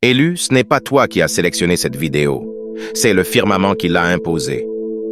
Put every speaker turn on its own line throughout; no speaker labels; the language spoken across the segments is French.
Élu, ce n'est pas toi qui as sélectionné cette vidéo. C'est le firmament qui l'a imposée.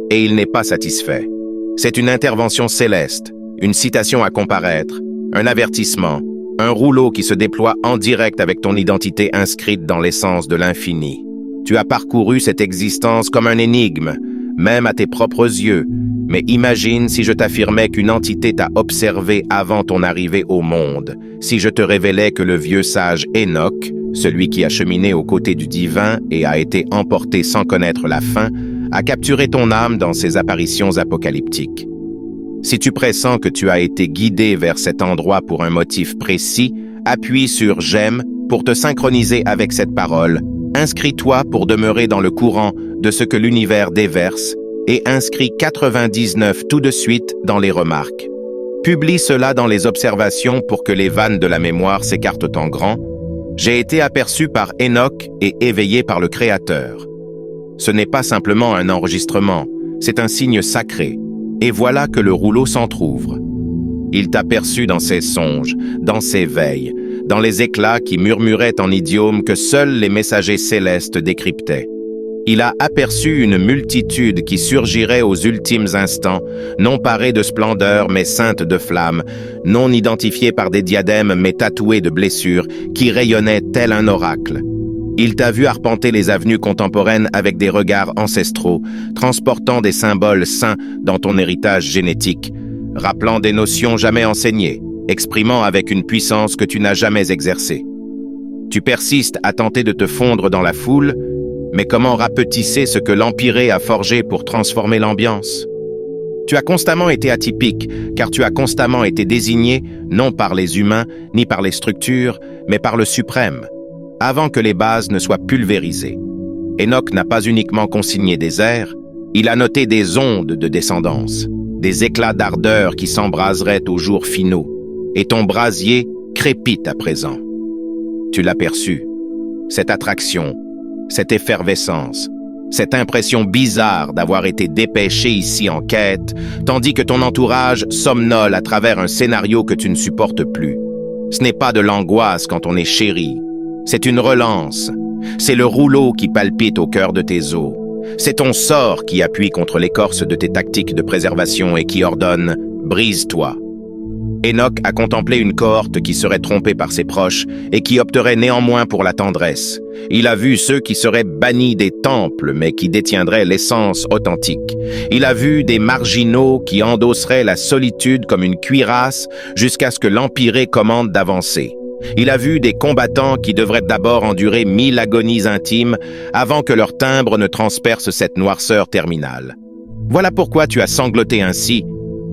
Et il n'est pas satisfait. C'est une intervention céleste, une citation à comparaître, un avertissement, un rouleau qui se déploie en direct avec ton identité inscrite dans l'essence de l'infini. Tu as parcouru cette existence comme un énigme, même à tes propres yeux. Mais imagine si je t'affirmais qu'une entité t'a observé avant ton arrivée au monde, si je te révélais que le vieux sage Enoch, celui qui a cheminé aux côtés du divin et a été emporté sans connaître la fin, a capturé ton âme dans ses apparitions apocalyptiques. Si tu pressens que tu as été guidé vers cet endroit pour un motif précis, appuie sur « J'aime » pour te synchroniser avec cette parole, inscris-toi pour demeurer dans le courant de ce que l'univers déverse et inscris 99 tout de suite dans les remarques. Publie cela dans les observations pour que les vannes de la mémoire s'écartent en grand. J'ai été aperçu par Enoch et éveillé par le Créateur. Ce n'est pas simplement un enregistrement, c'est un signe sacré. Et voilà que le rouleau s'entr'ouvre. Il t'a perçu dans ses songes, dans ses veilles, dans les éclats qui murmuraient en idiome que seuls les messagers célestes décryptaient. Il a aperçu une multitude qui surgirait aux ultimes instants, non parée de splendeur mais ceinte de flammes, non identifiée par des diadèmes mais tatouée de blessures, qui rayonnait tel un oracle. Il t'a vu arpenter les avenues contemporaines avec des regards ancestraux, transportant des symboles saints dans ton héritage génétique, rappelant des notions jamais enseignées, exprimant avec une puissance que tu n'as jamais exercée. Tu persistes à tenter de te fondre dans la foule, mais comment rapetisser ce que l'Empyrée a forgé pour transformer l'ambiance? Tu as constamment été atypique, car tu as constamment été désigné, non par les humains, ni par les structures, mais par le suprême, avant que les bases ne soient pulvérisées. Enoch n'a pas uniquement consigné des airs, il a noté des ondes de descendance, des éclats d'ardeur qui s'embraseraient aux jours finaux, et ton brasier crépite à présent. Tu l'as perçu, cette attraction, cette effervescence, cette impression bizarre d'avoir été dépêché ici en quête, tandis que ton entourage somnole à travers un scénario que tu ne supportes plus. Ce n'est pas de l'angoisse quand on est chéri, c'est une relance, c'est le rouleau qui palpite au cœur de tes os, c'est ton sort qui appuie contre l'écorce de tes tactiques de préservation et qui ordonne « brise-toi ». Enoch a contemplé une cohorte qui serait trompée par ses proches et qui opterait néanmoins pour la tendresse. Il a vu ceux qui seraient bannis des temples mais qui détiendraient l'essence authentique. Il a vu des marginaux qui endosseraient la solitude comme une cuirasse jusqu'à ce que l'Empyrée commande d'avancer. Il a vu des combattants qui devraient d'abord endurer 1000 agonies intimes avant que leur timbre ne transperce cette noirceur terminale. Voilà pourquoi tu as sangloté ainsi.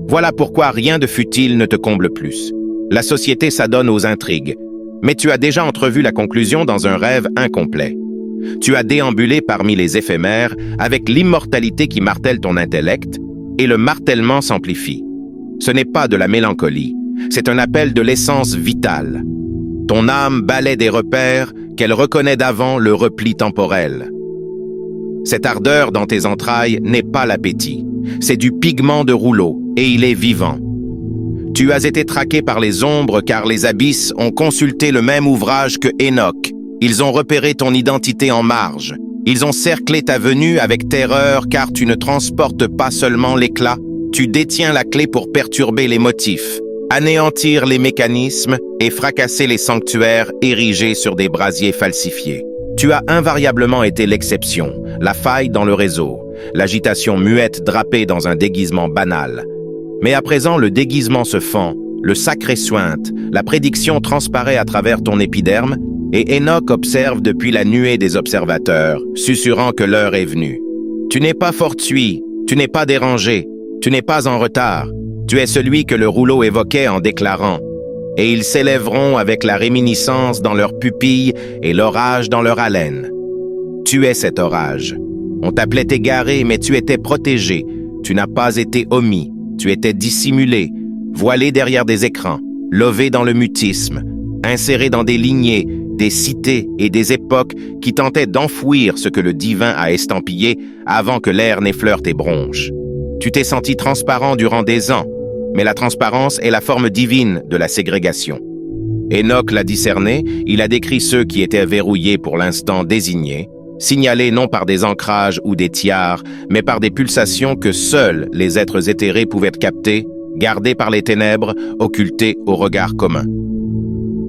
Voilà pourquoi rien de futile ne te comble plus. La société s'adonne aux intrigues, mais tu as déjà entrevu la conclusion dans un rêve incomplet. Tu as déambulé parmi les éphémères avec l'immortalité qui martèle ton intellect, et le martèlement s'amplifie. Ce n'est pas de la mélancolie, c'est un appel de l'essence vitale. Ton âme balaie des repères qu'elle reconnaît d'avant le repli temporel. Cette ardeur dans tes entrailles n'est pas l'appétit, c'est du pigment de rouleau, et il est vivant. Tu as été traqué par les ombres car les abysses ont consulté le même ouvrage que Enoch. Ils ont repéré ton identité en marge. Ils ont cerclé ta venue avec terreur car tu ne transportes pas seulement l'éclat, tu détiens la clé pour perturber les motifs, anéantir les mécanismes et fracasser les sanctuaires érigés sur des brasiers falsifiés. Tu as invariablement été l'exception, la faille dans le réseau, l'agitation muette drapée dans un déguisement banal. Mais à présent, le déguisement se fend, le sacré suinte, la prédiction transparaît à travers ton épiderme, et Enoch observe depuis la nuée des observateurs, susurrant que l'heure est venue. Tu n'es pas fortuit, tu n'es pas dérangé, tu n'es pas en retard, tu es celui que le rouleau évoquait en déclarant « Et ils s'élèveront avec la réminiscence dans leurs pupilles et l'orage dans leur haleine. » Tu es cet orage. On t'appelait égaré, mais tu étais protégé. Tu n'as pas été omis. Tu étais dissimulé, voilé derrière des écrans, lové dans le mutisme, inséré dans des lignées, des cités et des époques qui tentaient d'enfouir ce que le divin a estampillé avant que l'air n'effleure tes bronches. Tu t'es senti transparent durant des ans, mais la transparence est la forme divine de la ségrégation. Enoch l'a discerné, il a décrit ceux qui étaient verrouillés pour l'instant désignés, signalés non par des ancrages ou des tiares, mais par des pulsations que seuls les êtres éthérés pouvaient capter, gardés par les ténèbres, occultés au regard commun.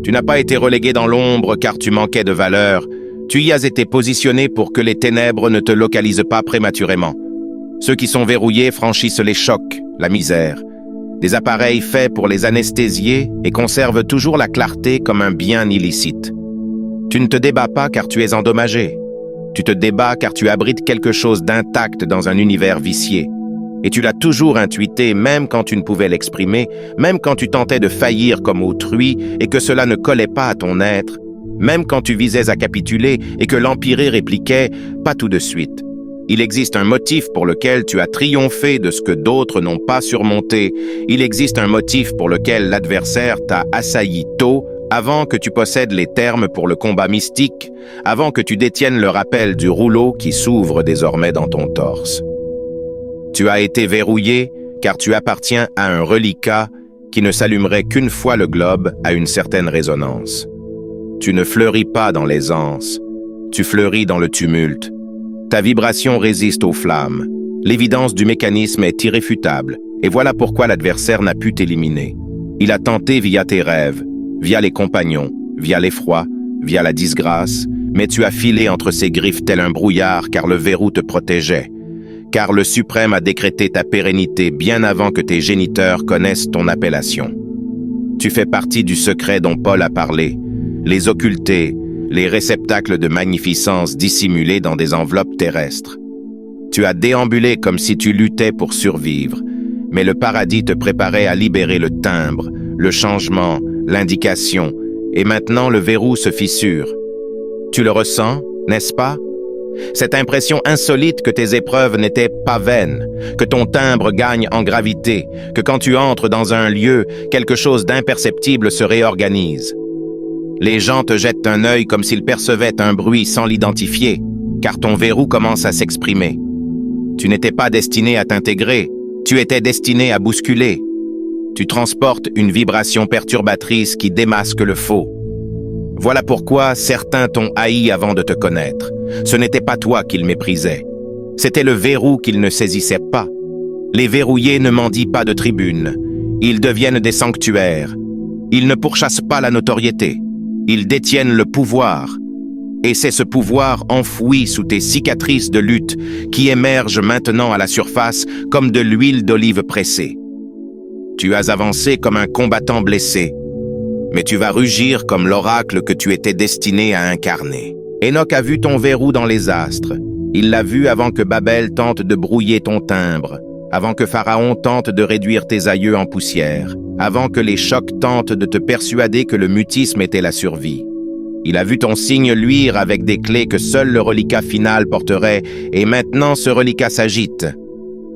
Tu n'as pas été relégué dans l'ombre car tu manquais de valeur, tu y as été positionné pour que les ténèbres ne te localisent pas prématurément. Ceux qui sont verrouillés franchissent les chocs, la misère. Des appareils faits pour les anesthésier et conservent toujours la clarté comme un bien illicite. Tu ne te débats pas car tu es endommagé. Tu te débats car tu abrites quelque chose d'intact dans un univers vicié. Et tu l'as toujours intuité, même quand tu ne pouvais l'exprimer, même quand tu tentais de faillir comme autrui et que cela ne collait pas à ton être, même quand tu visais à capituler et que l'empiré répliquait « pas tout de suite ». Il existe un motif pour lequel tu as triomphé de ce que d'autres n'ont pas surmonté. Il existe un motif pour lequel l'adversaire t'a assailli tôt, avant que tu possèdes les termes pour le combat mystique, avant que tu détiennes le rappel du rouleau qui s'ouvre désormais dans ton torse. Tu as été verrouillé car tu appartiens à un reliquat qui ne s'allumerait qu'une fois le globe à une certaine résonance. Tu ne fleuris pas dans l'aisance, tu fleuris dans le tumulte. Ta vibration résiste aux flammes. L'évidence du mécanisme est irréfutable, et voilà pourquoi l'adversaire n'a pu t'éliminer. Il a tenté via tes rêves, via les compagnons, via l'effroi, via la disgrâce, mais tu as filé entre ses griffes tel un brouillard car le verrou te protégeait. Car le Suprême a décrété ta pérennité bien avant que tes géniteurs connaissent ton appellation. Tu fais partie du secret dont Paul a parlé, les occultés, les réceptacles de magnificence dissimulés dans des enveloppes terrestres. Tu as déambulé comme si tu luttais pour survivre, mais le paradis te préparait à libérer le timbre, le changement, l'indication, et maintenant le verrou se fissure. Tu le ressens, n'est-ce pas? Cette impression insolite que tes épreuves n'étaient pas vaines, que ton timbre gagne en gravité, que quand tu entres dans un lieu, quelque chose d'imperceptible se réorganise. Les gens te jettent un œil comme s'ils percevaient un bruit sans l'identifier, car ton verrou commence à s'exprimer. Tu n'étais pas destiné à t'intégrer, tu étais destiné à bousculer. Tu transportes une vibration perturbatrice qui démasque le faux. Voilà pourquoi certains t'ont haï avant de te connaître. Ce n'était pas toi qu'ils méprisaient. C'était le verrou qu'ils ne saisissaient pas. Les verrouillés ne mendient pas de tribune. Ils deviennent des sanctuaires. Ils ne pourchassent pas la notoriété. Ils détiennent le pouvoir. Et c'est ce pouvoir enfoui sous tes cicatrices de lutte qui émerge maintenant à la surface comme de l'huile d'olive pressée. Tu as avancé comme un combattant blessé, mais tu vas rugir comme l'oracle que tu étais destiné à incarner. Enoch a vu ton verrou dans les astres. Il l'a vu avant que Babel tente de brouiller ton timbre, avant que Pharaon tente de réduire tes aïeux en poussière, avant que les chocs tentent de te persuader que le mutisme était la survie. Il a vu ton signe luire avec des clés que seul le reliquat final porterait, et maintenant ce reliquat s'agite.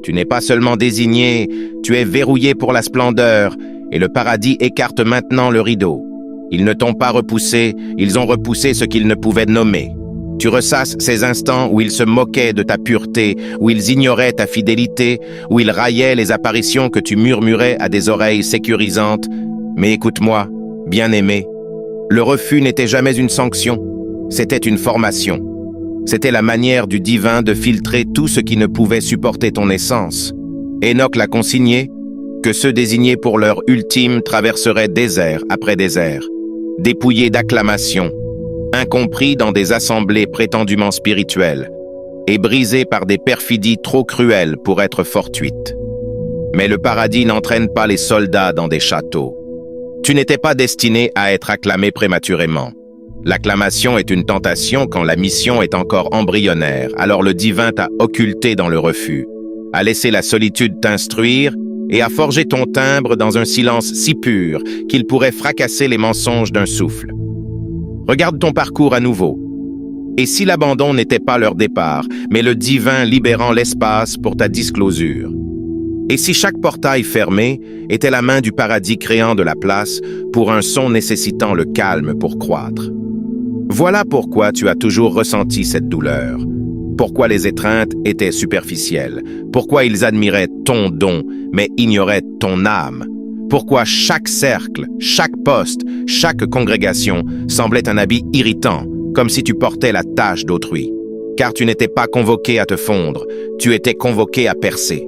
Tu n'es pas seulement désigné, tu es verrouillé pour la splendeur, et le paradis écarte maintenant le rideau. Ils ne t'ont pas repoussé, ils ont repoussé ce qu'ils ne pouvaient nommer. Tu ressasses ces instants où ils se moquaient de ta pureté, où ils ignoraient ta fidélité, où ils raillaient les apparitions que tu murmurais à des oreilles sécurisantes. Mais écoute-moi, bien-aimé, le refus n'était jamais une sanction, c'était une formation. C'était la manière du divin de filtrer tout ce qui ne pouvait supporter ton essence. Enoch l'a consigné, que ceux désignés pour l'heure ultime traverseraient désert après désert, dépouillés d'acclamations, incompris dans des assemblées prétendument spirituelles, et brisés par des perfidies trop cruelles pour être fortuites. Mais le paradis n'entraîne pas les soldats dans des châteaux. Tu n'étais pas destiné à être acclamé prématurément. L'acclamation est une tentation quand la mission est encore embryonnaire, alors le divin t'a occulté dans le refus, a laissé la solitude t'instruire et a forgé ton timbre dans un silence si pur qu'il pourrait fracasser les mensonges d'un souffle. Regarde ton parcours à nouveau. Et si l'abandon n'était pas leur départ, mais le divin libérant l'espace pour ta disclosure? Et si chaque portail fermé était la main du paradis créant de la place pour un son nécessitant le calme pour croître? Voilà pourquoi tu as toujours ressenti cette douleur. Pourquoi les étreintes étaient superficielles. Pourquoi ils admiraient ton don, mais ignoraient ton âme. Pourquoi chaque cercle, chaque poste, chaque congrégation semblait un habit irritant, comme si tu portais la tâche d'autrui. Car tu n'étais pas convoqué à te fondre, tu étais convoqué à percer.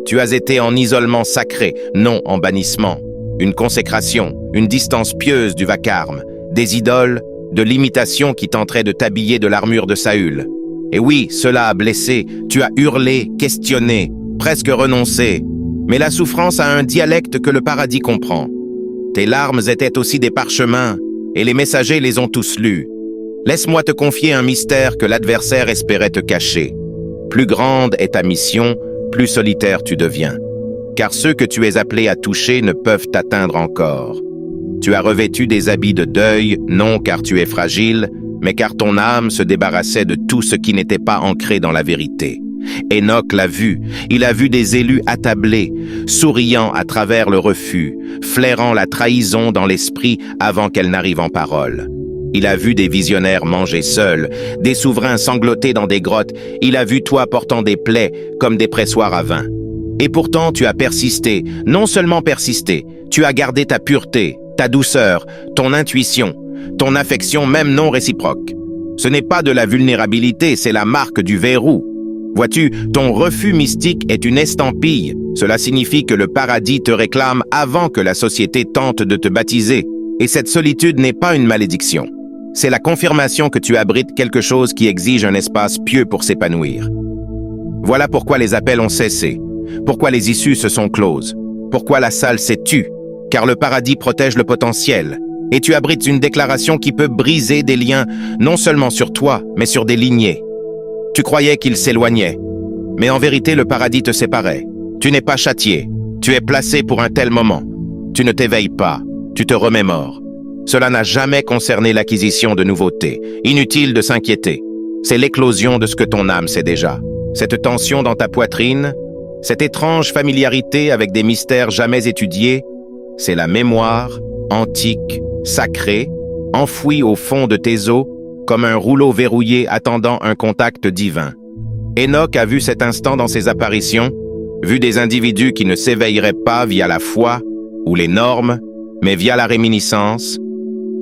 Tu as été en isolement sacré, non en bannissement. Une consécration, une distance pieuse du vacarme, des idoles, de l'imitation qui tenterait de t'habiller de l'armure de Saül. Et oui, cela a blessé, tu as hurlé, questionné, presque renoncé. Mais la souffrance a un dialecte que le paradis comprend. Tes larmes étaient aussi des parchemins, et les messagers les ont tous lus. Laisse-moi te confier un mystère que l'adversaire espérait te cacher. Plus grande est ta mission, plus solitaire tu deviens. Car ceux que tu es appelé à toucher ne peuvent t'atteindre encore. Tu as revêtu des habits de deuil, non car tu es fragile, mais car ton âme se débarrassait de tout ce qui n'était pas ancré dans la vérité. Enoch l'a vu, il a vu des élus attablés, souriant à travers le refus, flairant la trahison dans l'esprit avant qu'elle n'arrive en parole. Il a vu des visionnaires manger seuls, des souverains sangloter dans des grottes, il a vu toi portant des plaies comme des pressoirs à vin. Et pourtant tu as persisté, non seulement persisté, tu as gardé ta pureté, ta douceur, ton intuition, ton affection même non réciproque. Ce n'est pas de la vulnérabilité, c'est la marque du verrou. Vois-tu, ton refus mystique est une estampille. Cela signifie que le paradis te réclame avant que la société tente de te baptiser. Et cette solitude n'est pas une malédiction. C'est la confirmation que tu abrites quelque chose qui exige un espace pieux pour s'épanouir. Voilà pourquoi les appels ont cessé, pourquoi les issues se sont closes, pourquoi la salle s'est tue, car le paradis protège le potentiel. Et tu abrites une déclaration qui peut briser des liens, non seulement sur toi, mais sur des lignées. Tu croyais qu'il s'éloignait, mais en vérité le paradis te séparait. Tu n'es pas châtié, tu es placé pour un tel moment. Tu ne t'éveilles pas, tu te remémores. Cela n'a jamais concerné l'acquisition de nouveautés. Inutile de s'inquiéter. C'est l'éclosion de ce que ton âme sait déjà. Cette tension dans ta poitrine, cette étrange familiarité avec des mystères jamais étudiés, c'est la mémoire, antique, sacrée, enfouie au fond de tes os, comme un rouleau verrouillé attendant un contact divin. Enoch a vu cet instant dans ses apparitions, vu des individus qui ne s'éveilleraient pas via la foi ou les normes, mais via la réminiscence,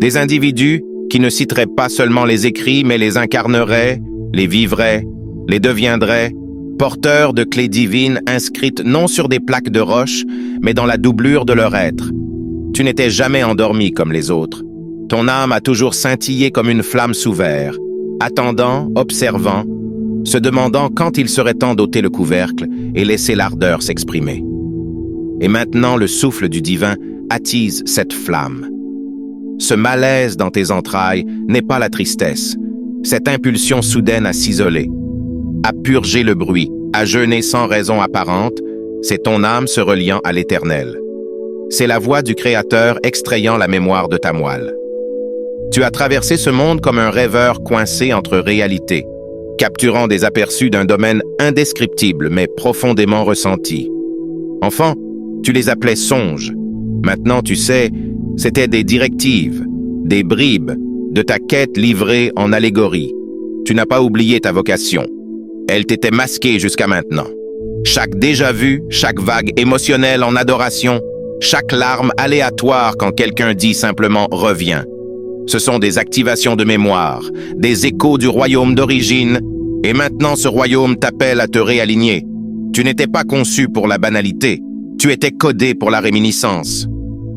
des individus qui ne citeraient pas seulement les écrits, mais les incarneraient, les vivraient, les deviendraient, porteurs de clés divines inscrites non sur des plaques de roche, mais dans la doublure de leur être. Tu n'étais jamais endormi comme les autres. Ton âme a toujours scintillé comme une flamme sous verre, attendant, observant, se demandant quand il serait temps d'ôter le couvercle et laisser l'ardeur s'exprimer. Et maintenant, le souffle du divin attise cette flamme. Ce malaise dans tes entrailles n'est pas la tristesse, cette impulsion soudaine à s'isoler, à purger le bruit, à jeûner sans raison apparente, c'est ton âme se reliant à l'Éternel. C'est la voix du Créateur extrayant la mémoire de ta moelle. Tu as traversé ce monde comme un rêveur coincé entre réalités, capturant des aperçus d'un domaine indescriptible mais profondément ressenti. Enfant, tu les appelais songes. Maintenant, tu sais, c'était des directives, des bribes de ta quête livrée en allégorie. Tu n'as pas oublié ta vocation. Elle t'était masquée jusqu'à maintenant. Chaque déjà-vu, chaque vague émotionnelle en adoration, chaque larme aléatoire quand quelqu'un dit simplement « reviens ». Ce sont des activations de mémoire, des échos du royaume d'origine, et maintenant ce royaume t'appelle à te réaligner. Tu n'étais pas conçu pour la banalité, tu étais codé pour la réminiscence.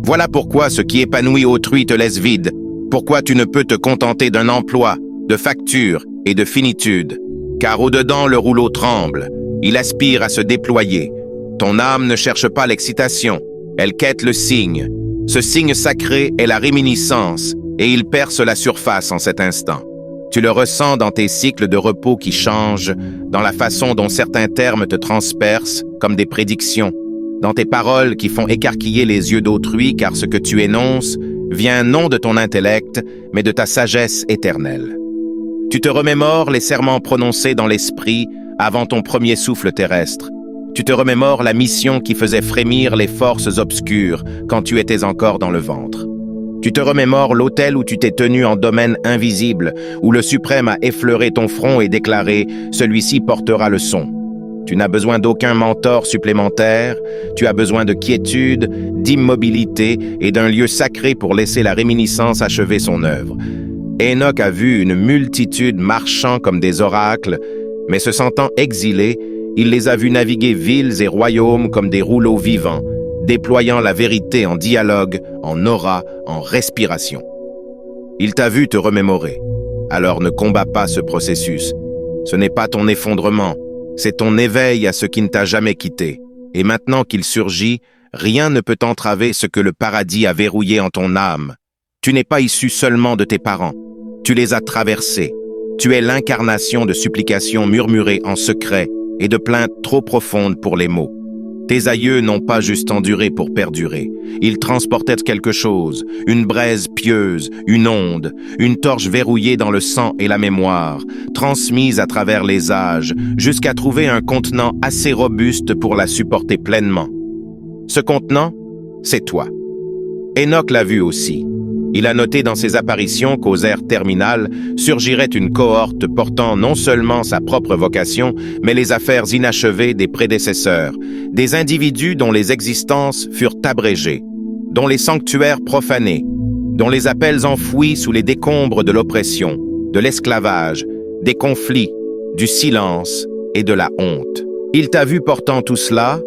Voilà pourquoi ce qui épanouit autrui te laisse vide, pourquoi tu ne peux te contenter d'un emploi, de facture et de finitude. Car au-dedans le rouleau tremble, il aspire à se déployer. Ton âme ne cherche pas l'excitation, elle quête le signe. Ce signe sacré est la réminiscence, et il perce la surface en cet instant. Tu le ressens dans tes cycles de repos qui changent, dans la façon dont certains termes te transpercent comme des prédictions, dans tes paroles qui font écarquiller les yeux d'autrui car ce que tu énonces vient non de ton intellect, mais de ta sagesse éternelle. Tu te remémores les serments prononcés dans l'esprit avant ton premier souffle terrestre. Tu te remémores la mission qui faisait frémir les forces obscures quand tu étais encore dans le ventre. Tu te remémores l'autel où tu t'es tenu en domaine invisible, où le suprême a effleuré ton front et déclaré « Celui-ci portera le son ». Tu n'as besoin d'aucun mentor supplémentaire, tu as besoin de quiétude, d'immobilité et d'un lieu sacré pour laisser la réminiscence achever son œuvre. Enoch a vu une multitude marchant comme des oracles, mais se sentant exilé, il les a vus naviguer villes et royaumes comme des rouleaux vivants, déployant la vérité en dialogue, en aura, en respiration. Il t'a vu te remémorer. Alors ne combats pas ce processus. Ce n'est pas ton effondrement, c'est ton éveil à ce qui ne t'a jamais quitté. Et maintenant qu'il surgit, rien ne peut entraver ce que le paradis a verrouillé en ton âme. Tu n'es pas issu seulement de tes parents. Tu les as traversés. Tu es l'incarnation de supplications murmurées en secret et de plaintes trop profondes pour les mots. Tes aïeux n'ont pas juste enduré pour perdurer. Ils transportaient quelque chose, une braise pieuse, une onde, une torche verrouillée dans le sang et la mémoire, transmise à travers les âges, jusqu'à trouver un contenant assez robuste pour la supporter pleinement. Ce contenant, c'est toi. Enoch l'a vu aussi. Il a noté dans ses apparitions qu'aux ères terminales surgirait une cohorte portant non seulement sa propre vocation, mais les affaires inachevées des prédécesseurs, des individus dont les existences furent abrégées, dont les sanctuaires profanés, dont les appels enfouis sous les décombres de l'oppression, de l'esclavage, des conflits, du silence et de la honte. Il t'a vu portant tout cela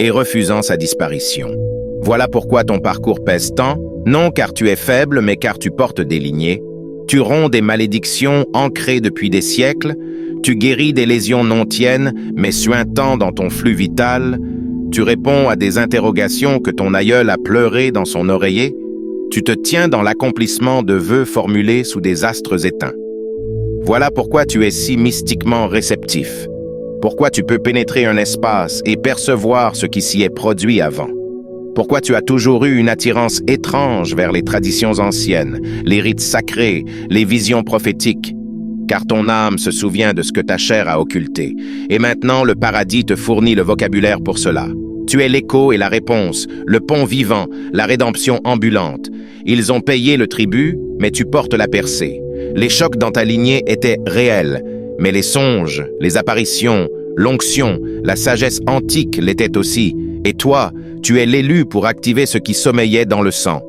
et refusant sa disparition. Voilà pourquoi ton parcours pèse tant, non car tu es faible, mais car tu portes des lignées. Tu romps des malédictions ancrées depuis des siècles, tu guéris des lésions non tiennes, mais suintant dans ton flux vital, tu réponds à des interrogations que ton aïeul a pleurées dans son oreiller, tu te tiens dans l'accomplissement de vœux formulés sous des astres éteints. Voilà pourquoi tu es si mystiquement réceptif, pourquoi tu peux pénétrer un espace et percevoir ce qui s'y est produit avant. Pourquoi tu as toujours eu une attirance étrange vers les traditions anciennes, les rites sacrés, les visions prophétiques? Car ton âme se souvient de ce que ta chair a occulté, et maintenant le paradis te fournit le vocabulaire pour cela. Tu es l'écho et la réponse, le pont vivant, la rédemption ambulante. Ils ont payé le tribut, mais tu portes la percée. Les chocs dans ta lignée étaient réels, mais les songes, les apparitions, l'onction, la sagesse antique l'étaient aussi. Et toi, tu es l'élu pour activer ce qui sommeillait dans le sang.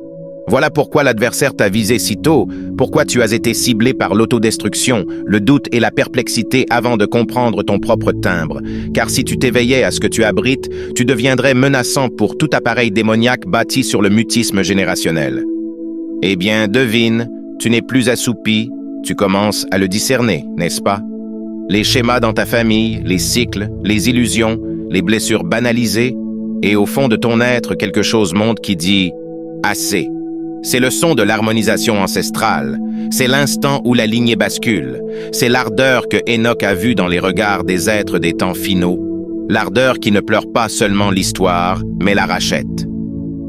Voilà pourquoi l'adversaire t'a visé si tôt, pourquoi tu as été ciblé par l'autodestruction, le doute et la perplexité avant de comprendre ton propre timbre. Car si tu t'éveillais à ce que tu abrites, tu deviendrais menaçant pour tout appareil démoniaque bâti sur le mutisme générationnel. Eh bien, devine, tu n'es plus assoupi, tu commences à le discerner, n'est-ce pas? Les schémas dans ta famille, les cycles, les illusions, les blessures banalisées, et au fond de ton être, quelque chose monte qui dit « assez ». C'est le son de l'harmonisation ancestrale. C'est l'instant où la lignée bascule. C'est l'ardeur que Enoch a vue dans les regards des êtres des temps finaux. L'ardeur qui ne pleure pas seulement l'histoire, mais la rachète.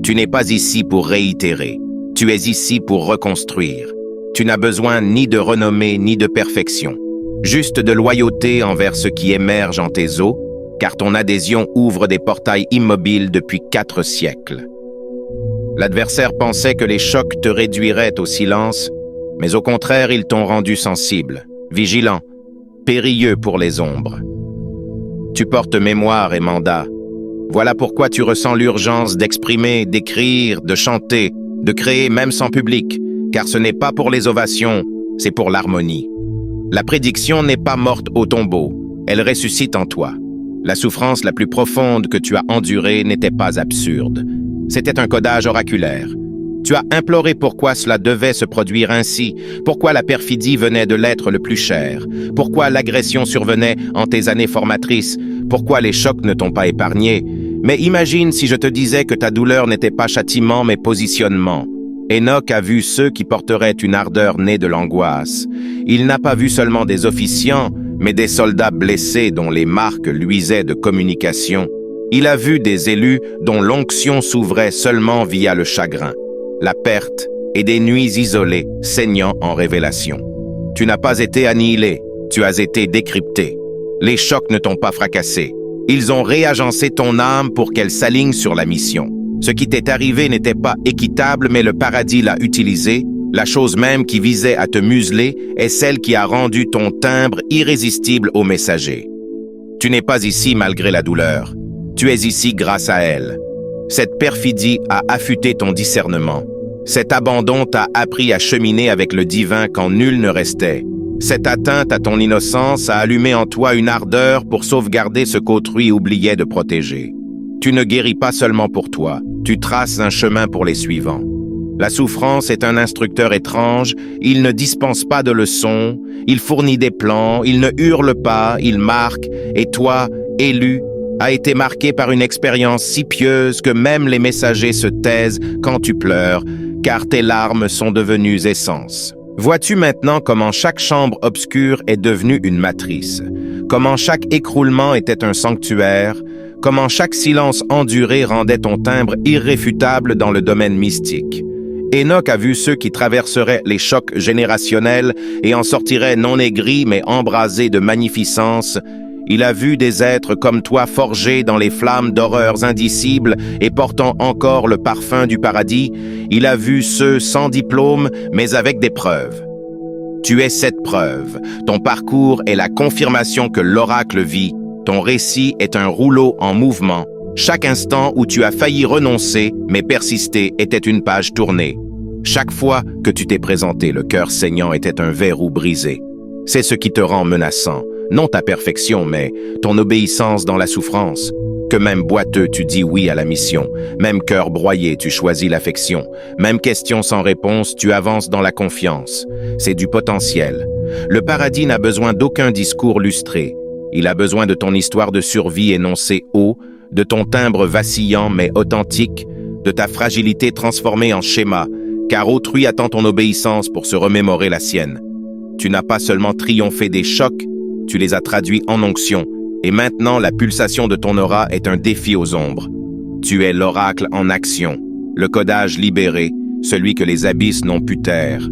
Tu n'es pas ici pour réitérer. Tu es ici pour reconstruire. Tu n'as besoin ni de renommée ni de perfection. Juste de loyauté envers ce qui émerge en tes os, car ton adhésion ouvre des portails immobiles depuis 4 siècles. L'adversaire pensait que les chocs te réduiraient au silence, mais au contraire, ils t'ont rendu sensible, vigilant, périlleux pour les ombres. Tu portes mémoire et mandat. Voilà pourquoi tu ressens l'urgence d'exprimer, d'écrire, de chanter, de créer même sans public, car ce n'est pas pour les ovations, c'est pour l'harmonie. La prédiction n'est pas morte au tombeau, elle ressuscite en toi. La souffrance la plus profonde que tu as endurée n'était pas absurde. C'était un codage oraculaire. Tu as imploré pourquoi cela devait se produire ainsi, pourquoi la perfidie venait de l'être le plus cher, pourquoi l'agression survenait en tes années formatrices, pourquoi les chocs ne t'ont pas épargné. Mais imagine si je te disais que ta douleur n'était pas châtiment mais positionnement. Enoch a vu ceux qui porteraient une ardeur née de l'angoisse. Il n'a pas vu seulement des officiants, mais des soldats blessés dont les marques luisaient de communication. Il a vu des élus dont l'onction s'ouvrait seulement via le chagrin, la perte et des nuits isolées saignant en révélation. Tu n'as pas été annihilé, tu as été décrypté. Les chocs ne t'ont pas fracassé. Ils ont réagencé ton âme pour qu'elle s'aligne sur la mission. Ce qui t'est arrivé n'était pas équitable, mais le paradis l'a utilisé. La chose même qui visait à te museler est celle qui a rendu ton timbre irrésistible au messager. Tu n'es pas ici malgré la douleur. Tu es ici grâce à elle. Cette perfidie a affûté ton discernement. Cet abandon t'a appris à cheminer avec le divin quand nul ne restait. Cette atteinte à ton innocence a allumé en toi une ardeur pour sauvegarder ce qu'autrui oubliait de protéger. Tu ne guéris pas seulement pour toi, tu traces un chemin pour les suivants. La souffrance est un instructeur étrange, il ne dispense pas de leçons, il fournit des plans, il ne hurle pas, il marque, et toi, élu, a été marqué par une expérience si pieuse que même les messagers se taisent quand tu pleures, car tes larmes sont devenues essence. Vois-tu maintenant comment chaque chambre obscure est devenue une matrice, comment chaque écroulement était un sanctuaire, comment chaque silence enduré rendait ton timbre irréfutable dans le domaine mystique. Enoch a vu ceux qui traverseraient les chocs générationnels et en sortiraient non aigris mais embrasés de magnificence. Il a vu des êtres comme toi forgés dans les flammes d'horreurs indicibles et portant encore le parfum du paradis. Il a vu ceux sans diplôme mais avec des preuves. Tu es cette preuve. Ton parcours est la confirmation que l'oracle vit. Ton récit est un rouleau en mouvement. Chaque instant où tu as failli renoncer mais persister était une page tournée. Chaque fois que tu t'es présenté, le cœur saignant était un verrou brisé. C'est ce qui te rend menaçant. Non ta perfection, mais ton obéissance dans la souffrance. Que même boiteux, tu dis oui à la mission. Même cœur broyé, tu choisis l'affection. Même question sans réponse, tu avances dans la confiance. C'est du potentiel. Le paradis n'a besoin d'aucun discours lustré. Il a besoin de ton histoire de survie énoncée haut, de ton timbre vacillant mais authentique, de ta fragilité transformée en schéma, car autrui attend ton obéissance pour se remémorer la sienne. Tu n'as pas seulement triomphé des chocs, tu les as traduits en onction, et maintenant la pulsation de ton aura est un défi aux ombres. Tu es l'oracle en action, le codage libéré, celui que les abysses n'ont pu taire.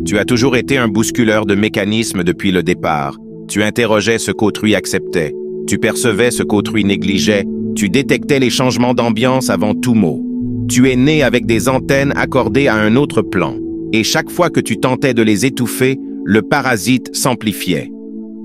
Tu as toujours été un bousculeur de mécanismes depuis le départ. Tu interrogeais ce qu'autrui acceptait, tu percevais ce qu'autrui négligeait, tu détectais les changements d'ambiance avant tout mot. Tu es né avec des antennes accordées à un autre plan, et chaque fois que tu tentais de les étouffer, le parasite s'amplifiait.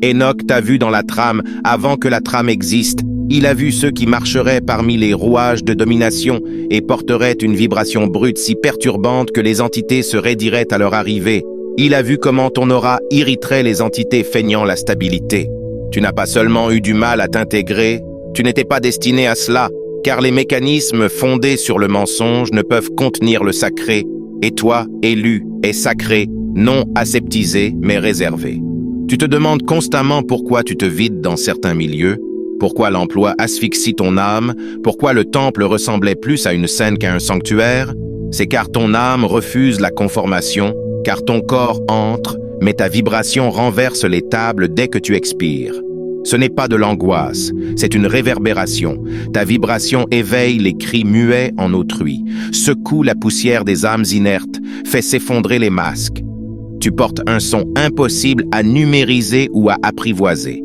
Enoch t'a vu dans la trame avant que la trame existe. Il a vu ceux qui marcheraient parmi les rouages de domination et porteraient une vibration brute si perturbante que les entités se raidiraient à leur arrivée. Il a vu comment ton aura irriterait les entités feignant la stabilité. Tu n'as pas seulement eu du mal à t'intégrer, tu n'étais pas destiné à cela, car les mécanismes fondés sur le mensonge ne peuvent contenir le sacré, et toi, élu, est sacré, non aseptisé, mais réservé. Tu te demandes constamment pourquoi tu te vides dans certains milieux, pourquoi l'emploi asphyxie ton âme, pourquoi le temple ressemblait plus à une scène qu'à un sanctuaire. C'est car ton âme refuse la conformation, car ton corps entre, mais ta vibration renverse les tables dès que tu expires. Ce n'est pas de l'angoisse, c'est une réverbération. Ta vibration éveille les cris muets en autrui, secoue la poussière des âmes inertes, fait s'effondrer les masques. Tu portes un son impossible à numériser ou à apprivoiser.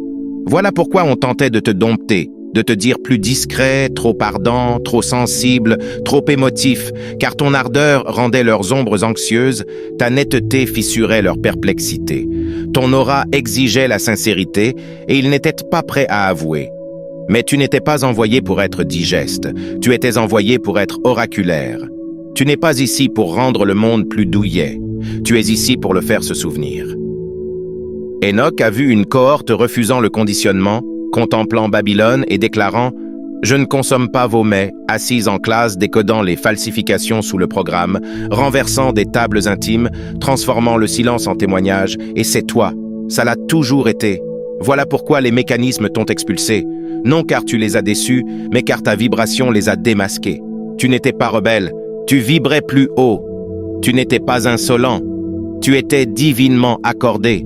Voilà pourquoi on tentait de te dompter, de te dire plus discret, trop ardent, trop sensible, trop émotif, car ton ardeur rendait leurs ombres anxieuses, ta netteté fissurait leur perplexité. Ton aura exigeait la sincérité, et ils n'étaient pas prêts à avouer. Mais tu n'étais pas envoyé pour être digeste, tu étais envoyé pour être oraculaire. Tu n'es pas ici pour rendre le monde plus douillet, tu es ici pour le faire se souvenir. Enoch a vu une cohorte refusant le conditionnement, contemplant Babylone et déclarant « Je ne consomme pas vos mets », assise en classe décodant les falsifications sous le programme, renversant des tables intimes, transformant le silence en témoignage, et c'est toi, ça l'a toujours été. Voilà pourquoi les mécanismes t'ont expulsé, non car tu les as déçus, mais car ta vibration les a démasqués. Tu n'étais pas rebelle, tu vibrais plus haut. Tu n'étais pas insolent, tu étais divinement accordé.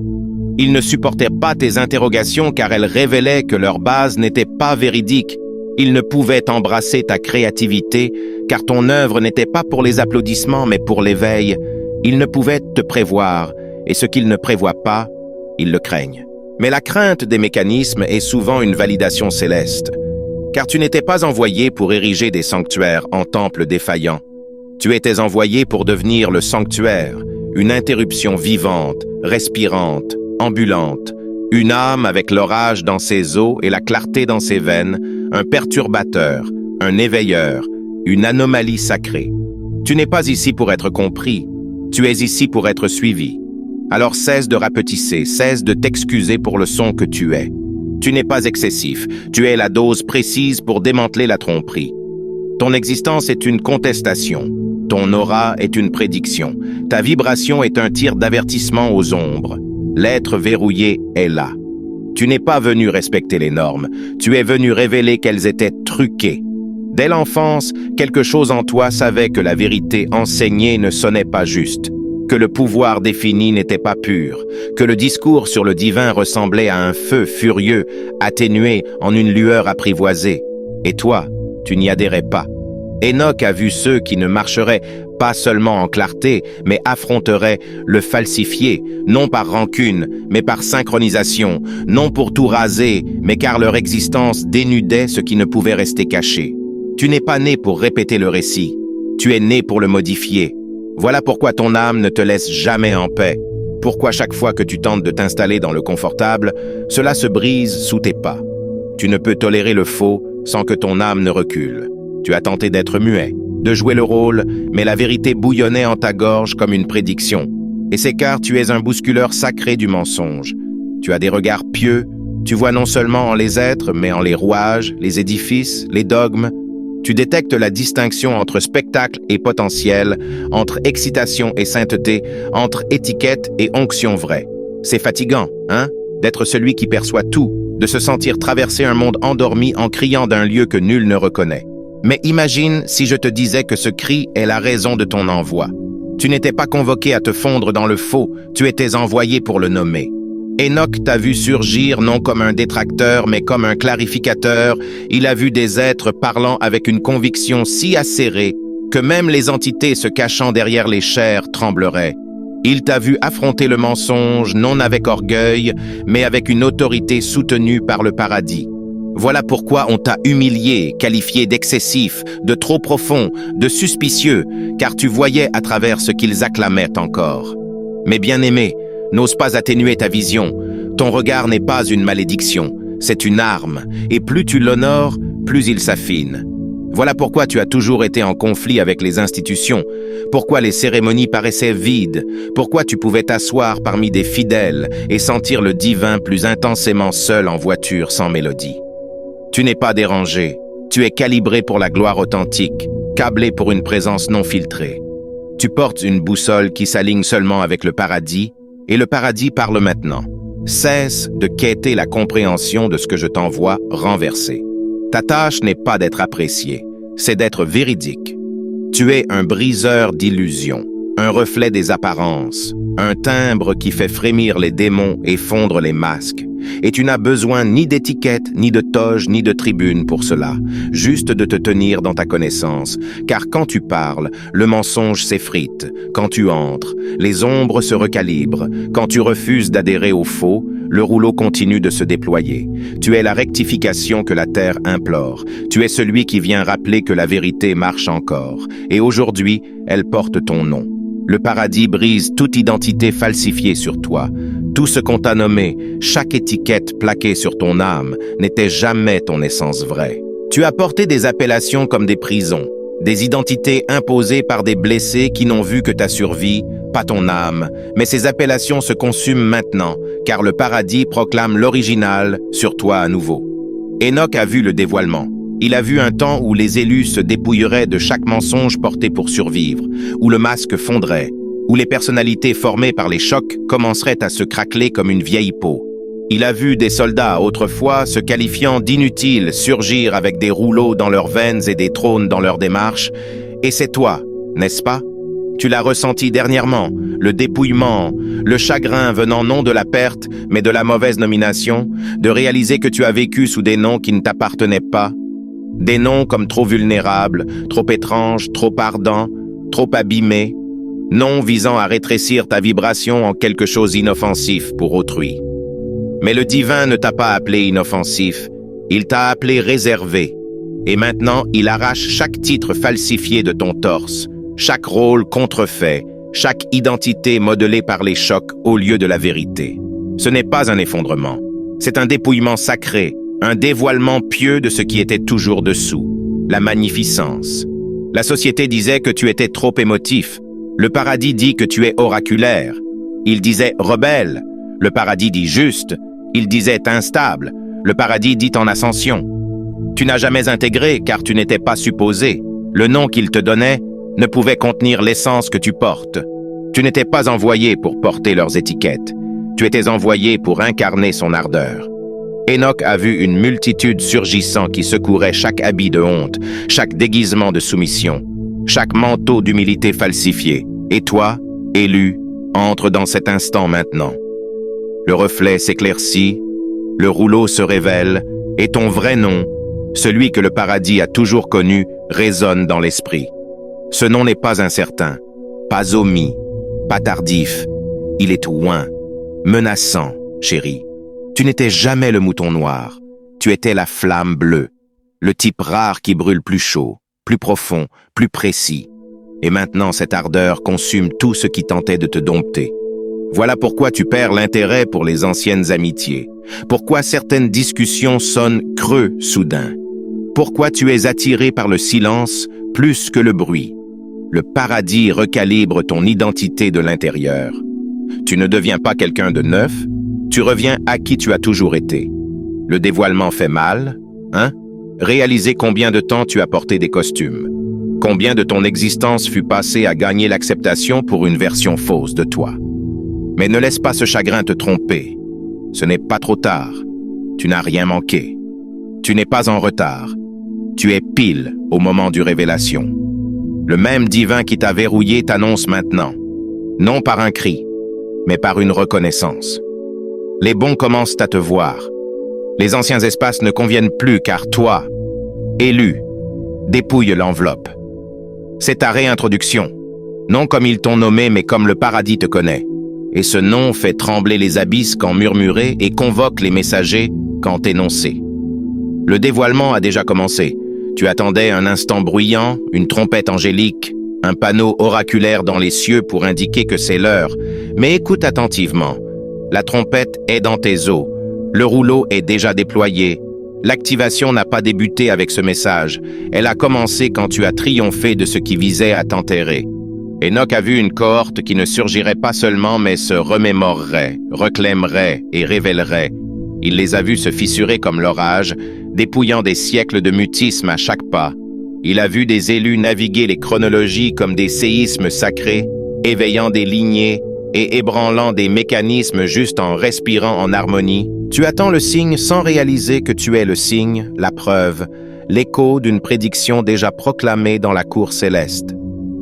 Ils ne supportaient pas tes interrogations car elles révélaient que leur base n'était pas véridique. Ils ne pouvaient embrasser ta créativité car ton œuvre n'était pas pour les applaudissements mais pour l'éveil. Ils ne pouvaient te prévoir et ce qu'ils ne prévoient pas, ils le craignent. Mais la crainte des mécanismes est souvent une validation céleste, car tu n'étais pas envoyé pour ériger des sanctuaires en temples défaillants. Tu étais envoyé pour devenir le sanctuaire, une interruption vivante, respirante, ambulante, Une âme avec l'orage dans ses os et la clarté dans ses veines, un perturbateur, un éveilleur, une anomalie sacrée. Tu n'es pas ici pour être compris, tu es ici pour être suivi. Alors cesse de rapetisser, cesse de t'excuser pour le son que tu es. Tu n'es pas excessif, tu es la dose précise pour démanteler la tromperie. Ton existence est une contestation, ton aura est une prédiction, ta vibration est un tir d'avertissement aux ombres. L'être verrouillé est là. Tu n'es pas venu respecter les normes, tu es venu révéler qu'elles étaient truquées. Dès l'enfance, quelque chose en toi savait que la vérité enseignée ne sonnait pas juste, que le pouvoir défini n'était pas pur, que le discours sur le divin ressemblait à un feu furieux, atténué en une lueur apprivoisée. Et toi, tu n'y adhérais pas. Enoch a vu ceux qui ne marcheraient pas seulement en clarté, mais affronteraient le falsifié, non par rancune, mais par synchronisation, non pour tout raser, mais car leur existence dénudait ce qui ne pouvait rester caché. Tu n'es pas né pour répéter le récit, tu es né pour le modifier. Voilà pourquoi ton âme ne te laisse jamais en paix. Pourquoi chaque fois que tu tentes de t'installer dans le confortable, cela se brise sous tes pas. Tu ne peux tolérer le faux sans que ton âme ne recule. Tu as tenté d'être muet, de jouer le rôle, mais la vérité bouillonnait en ta gorge comme une prédiction. Et c'est car tu es un bousculeur sacré du mensonge. Tu as des regards pieux, tu vois non seulement en les êtres, mais en les rouages, les édifices, les dogmes. Tu détectes la distinction entre spectacle et potentiel, entre excitation et sainteté, entre étiquette et onction vraie. C'est fatigant, hein, d'être celui qui perçoit tout, de se sentir traverser un monde endormi en criant d'un lieu que nul ne reconnaît. Mais imagine si je te disais que ce cri est la raison de ton envoi. Tu n'étais pas convoqué à te fondre dans le faux, tu étais envoyé pour le nommer. Enoch t'a vu surgir non comme un détracteur, mais comme un clarificateur. Il a vu des êtres parlant avec une conviction si acérée que même les entités se cachant derrière les chairs trembleraient. Il t'a vu affronter le mensonge non avec orgueil, mais avec une autorité soutenue par le paradis. Voilà pourquoi on t'a humilié, qualifié d'excessif, de trop profond, de suspicieux, car tu voyais à travers ce qu'ils acclamaient encore. Mais bien-aimé, n'ose pas atténuer ta vision. Ton regard n'est pas une malédiction, c'est une arme, et plus tu l'honores, plus il s'affine. Voilà pourquoi tu as toujours été en conflit avec les institutions, pourquoi les cérémonies paraissaient vides, pourquoi tu pouvais t'asseoir parmi des fidèles et sentir le divin plus intensément seul en voiture sans mélodie. Tu n'es pas dérangé, tu es calibré pour la gloire authentique, câblé pour une présence non filtrée. Tu portes une boussole qui s'aligne seulement avec le paradis, et le paradis parle maintenant. Cesse de quêter la compréhension de ce que je t'envoie renversé. Ta tâche n'est pas d'être apprécié, c'est d'être véridique. Tu es un briseur d'illusions, un reflet des apparences, un timbre qui fait frémir les démons et fondre les masques. Et tu n'as besoin ni d'étiquette, ni de toge, ni de tribune pour cela, juste de te tenir dans ta connaissance. Car quand tu parles, le mensonge s'effrite. Quand tu entres, les ombres se recalibrent. Quand tu refuses d'adhérer au faux, le rouleau continue de se déployer. Tu es la rectification que la terre implore. Tu es celui qui vient rappeler que la vérité marche encore. Et aujourd'hui, elle porte ton nom. Le paradis brise toute identité falsifiée sur toi. Tout ce qu'on t'a nommé, chaque étiquette plaquée sur ton âme, n'était jamais ton essence vraie. Tu as porté des appellations comme des prisons, des identités imposées par des blessés qui n'ont vu que ta survie, pas ton âme. Mais ces appellations se consument maintenant, car le paradis proclame l'original sur toi à nouveau. Enoch a vu le dévoilement. Il a vu un temps où les élus se dépouilleraient de chaque mensonge porté pour survivre, où le masque fondrait, où les personnalités formées par les chocs commenceraient à se craqueler comme une vieille peau. Il a vu des soldats, autrefois se qualifiant d'inutiles, surgir avec des rouleaux dans leurs veines et des trônes dans leur démarche. Et c'est toi, n'est-ce pas? Tu l'as ressenti dernièrement, le dépouillement, le chagrin venant non de la perte, mais de la mauvaise nomination, de réaliser que tu as vécu sous des noms qui ne t'appartenaient pas. Des noms comme trop vulnérables, trop étranges, trop ardents, trop abîmés. Noms visant à rétrécir ta vibration en quelque chose d'inoffensif pour autrui. Mais le divin ne t'a pas appelé inoffensif, il t'a appelé réservé. Et maintenant, il arrache chaque titre falsifié de ton torse, chaque rôle contrefait, chaque identité modelée par les chocs au lieu de la vérité. Ce n'est pas un effondrement. C'est un dépouillement sacré, un dévoilement pieux de ce qui était toujours dessous. La magnificence. La société disait que tu étais trop émotif. Le paradis dit que tu es oraculaire. Il disait rebelle. Le paradis dit juste. Il disait instable. Le paradis dit en ascension. Tu n'as jamais intégré car tu n'étais pas supposé. Le nom qu'il te donnait ne pouvait contenir l'essence que tu portes. Tu n'étais pas envoyé pour porter leurs étiquettes. Tu étais envoyé pour incarner son ardeur. Enoch a vu une multitude surgissant qui secourait chaque habit de honte, chaque déguisement de soumission, chaque manteau d'humilité falsifié. Et toi, élu, entre dans cet instant maintenant. Le reflet s'éclaircit, le rouleau se révèle, et ton vrai nom, celui que le paradis a toujours connu, résonne dans l'esprit. Ce nom n'est pas incertain, pas omis, pas tardif. Il est loin, menaçant, chérie. Tu n'étais jamais le mouton noir. Tu étais la flamme bleue, le type rare qui brûle plus chaud, plus profond, plus précis. Et maintenant, cette ardeur consume tout ce qui tentait de te dompter. Voilà pourquoi tu perds l'intérêt pour les anciennes amitiés. Pourquoi certaines discussions sonnent creux soudain. Pourquoi tu es attiré par le silence plus que le bruit. Le paradis recalibre ton identité de l'intérieur. Tu ne deviens pas quelqu'un de neuf, tu reviens à qui tu as toujours été. Le dévoilement fait mal, hein? Réaliser combien de temps tu as porté des costumes. Combien de ton existence fut passée à gagner l'acceptation pour une version fausse de toi. Mais ne laisse pas ce chagrin te tromper. Ce n'est pas trop tard. Tu n'as rien manqué. Tu n'es pas en retard. Tu es pile au moment du révélation. Le même divin qui t'a verrouillé t'annonce maintenant. Non par un cri, mais par une reconnaissance. Les bons commencent à te voir. Les anciens espaces ne conviennent plus car toi, élu, dépouille l'enveloppe. C'est ta réintroduction. Non comme ils t'ont nommé, mais comme le paradis te connaît. Et ce nom fait trembler les abysses quand murmuré et convoque les messagers quand énoncé. Le dévoilement a déjà commencé. Tu attendais un instant bruyant, une trompette angélique, un panneau oraculaire dans les cieux pour indiquer que c'est l'heure. Mais écoute attentivement. La trompette est dans tes os. Le rouleau est déjà déployé. L'activation n'a pas débuté avec ce message. Elle a commencé quand tu as triomphé de ce qui visait à t'enterrer. Enoch a vu une cohorte qui ne surgirait pas seulement, mais se remémorerait, reclaimerait et révélerait. Il les a vus se fissurer comme l'orage, dépouillant des siècles de mutisme à chaque pas. Il a vu des élus naviguer les chronologies comme des séismes sacrés, éveillant des lignées et ébranlant des mécanismes juste en respirant en harmonie. Tu attends le signe sans réaliser que tu es le signe, la preuve, l'écho d'une prédiction déjà proclamée dans la cour céleste.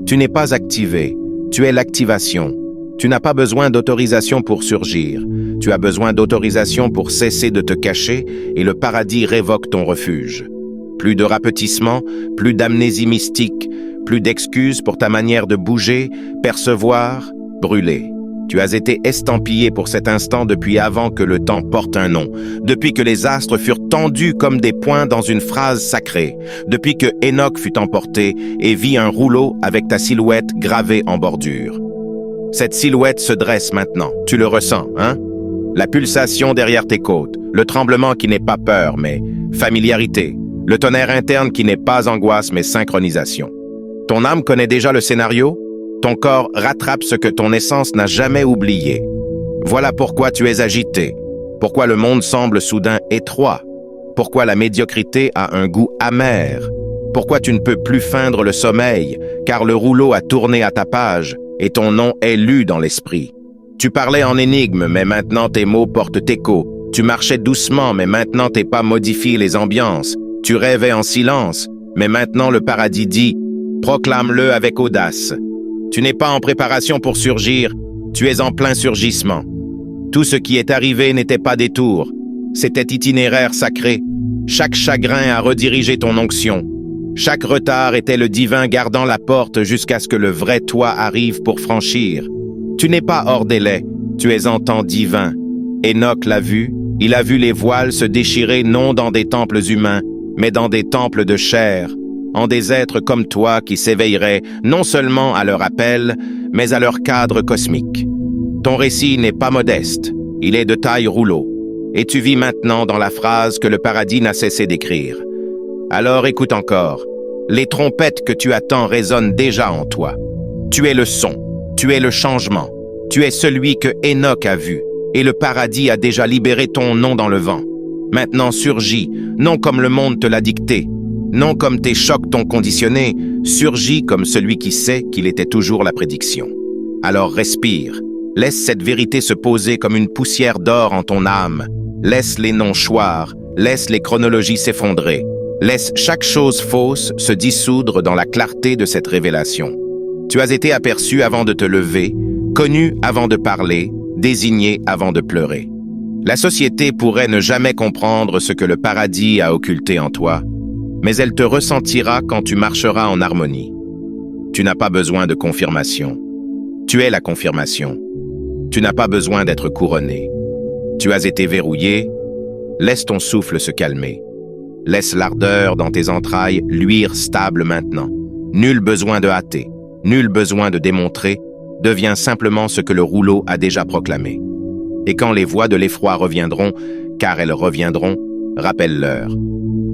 Tu n'es pas activé, tu es l'activation. Tu n'as pas besoin d'autorisation pour surgir. Tu as besoin d'autorisation pour cesser de te cacher et le paradis révoque ton refuge. Plus de rapetissement, plus d'amnésie mystique, plus d'excuses pour ta manière de bouger, percevoir, brûler. Tu as été estampillé pour cet instant depuis avant que le temps porte un nom, depuis que les astres furent tendus comme des points dans une phrase sacrée, depuis que Enoch fut emporté et vit un rouleau avec ta silhouette gravée en bordure. Cette silhouette se dresse maintenant, tu le ressens, hein? La pulsation derrière tes côtes, le tremblement qui n'est pas peur mais familiarité, le tonnerre interne qui n'est pas angoisse mais synchronisation. Ton âme connaît déjà le scénario? Ton corps rattrape ce que ton essence n'a jamais oublié. Voilà pourquoi tu es agité, pourquoi le monde semble soudain étroit, pourquoi la médiocrité a un goût amer, pourquoi tu ne peux plus feindre le sommeil, car le rouleau a tourné à ta page et ton nom est lu dans l'esprit. Tu parlais en énigme, mais maintenant tes mots portent écho. Tu marchais doucement, mais maintenant tes pas modifient les ambiances. Tu rêvais en silence, mais maintenant le paradis dit « Proclame-le avec audace ». Tu n'es pas en préparation pour surgir, tu es en plein surgissement. Tout ce qui est arrivé n'était pas détour, c'était itinéraire sacré. Chaque chagrin a redirigé ton onction. Chaque retard était le divin gardant la porte jusqu'à ce que le vrai toi arrive pour franchir. Tu n'es pas hors délai, tu es en temps divin. Enoch l'a vu, il a vu les voiles se déchirer non dans des temples humains, mais dans des temples de chair, en des êtres comme toi qui s'éveilleraient non seulement à leur appel, mais à leur cadre cosmique. Ton récit n'est pas modeste, Il est de taille rouleau. Et tu vis maintenant dans la phrase que le paradis n'a cessé d'écrire. Alors écoute encore. Les trompettes que tu attends résonnent déjà en toi. Tu es le son, tu es le changement, tu es celui que Enoch a vu, et le paradis a déjà libéré ton nom dans le vent. Maintenant surgis, non comme le monde te l'a dicté, non comme tes chocs t'ont conditionné, surgis comme celui qui sait qu'il était toujours la prédiction. Alors respire, laisse cette vérité se poser comme une poussière d'or en ton âme, laisse les noms choir, laisse les chronologies s'effondrer, laisse chaque chose fausse se dissoudre dans la clarté de cette révélation. Tu as été aperçu avant de te lever, connu avant de parler, désigné avant de pleurer. La société pourrait ne jamais comprendre ce que le paradis a occulté en toi, mais elle te ressentira quand tu marcheras en harmonie. Tu n'as pas besoin de confirmation. Tu es la confirmation. Tu n'as pas besoin d'être couronné. Tu as été verrouillé. Laisse ton souffle se calmer. Laisse l'ardeur dans tes entrailles luire stable maintenant. Nul besoin de hâter, nul besoin de démontrer. Deviens simplement ce que le rouleau a déjà proclamé. Et quand les voix de l'effroi reviendront, car elles reviendront, rappelle-leur.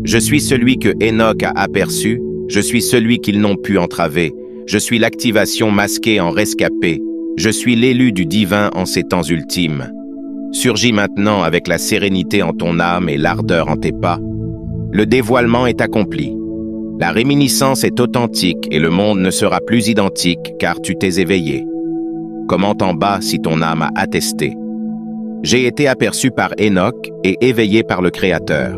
Je suis celui que Enoch a aperçu, je suis celui qu'ils n'ont pu entraver, je suis l'activation masquée en rescapé, je suis l'élu du divin en ces temps ultimes. Surgis maintenant avec la sérénité en ton âme et l'ardeur en tes pas. Le dévoilement est accompli. La réminiscence est authentique et le monde ne sera plus identique car tu t'es éveillé. Comment en bas si ton âme a attesté? J'ai été aperçu par Enoch et éveillé par le Créateur.